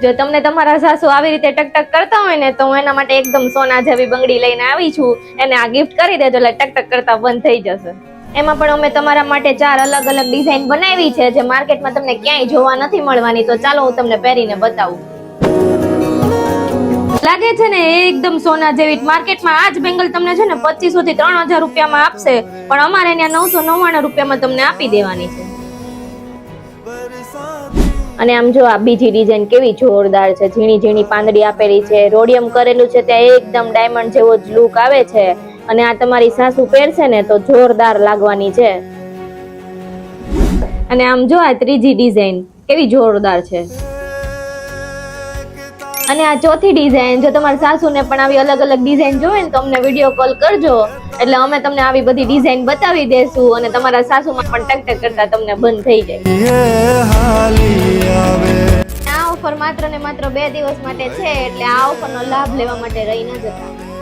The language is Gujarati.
જો તમને તમારા સાસુ આવી રીતે ટકટક કરતા હોય ને તો હું એના માટે એકદમ સોના જેવી બંગડી લઈને આવી છું. એને આ ગિફ્ટ કરી દેજો એટલે ટકટક કરતા બંધ થઈ જશે. એમાં પણ અમે તમારા માટે 4 અલગ અલગ ડિઝાઇન બનાવી છે જે માર્કેટમાં તમને ક્યાંય જોવા નથી મળવાની. તો ચાલો હું તમને પહેરીને બતાવું. લાગે છે ને એકદમ સોના જેવી. માર્કેટમાં આ જ બેંગલ તમને છે ને 2500 થી 3000 રૂપિયામાં આપશે, પણ અમારે ત્યાં 999 રૂપિયામાં તમને આપી દેવાની છે. અને આમ જો આ બીજી ડિઝાઇન કેવી જોરદાર છે. ઝીણી ઝીણી પાંદડી આપેલી છે, રોડિયમ કરેલું છે, ત્યાં એકદમ ડાયમંડ જેવો જ લુક આવે છે. અને આ તમારી સાસુ પહેરશે ને તો જોરદાર લાગવાની છે. અને આમ જો આ ત્રીજી ડિઝાઇન કેવી જોરદાર છે. અને આ ચોથી ડિઝાઇન, જો તમારા સાસુને પણ આવી અલગ અલગ ડિઝાઇન જોવે ને તો અમને વિડીયો કોલ કરજો, એટલે અમે તમને આવી બધી ડિઝાઇન બતાવી દેશું અને તમારા સાસુમાં પણ ટકટક કરતા તમને બંધ થઈ જાય. આ ઓફર માત્ર ને માત્ર 2 દિવસ માટે છે, એટલે આ ઓફરનો લાભ લેવા માટે રહી ન જતા.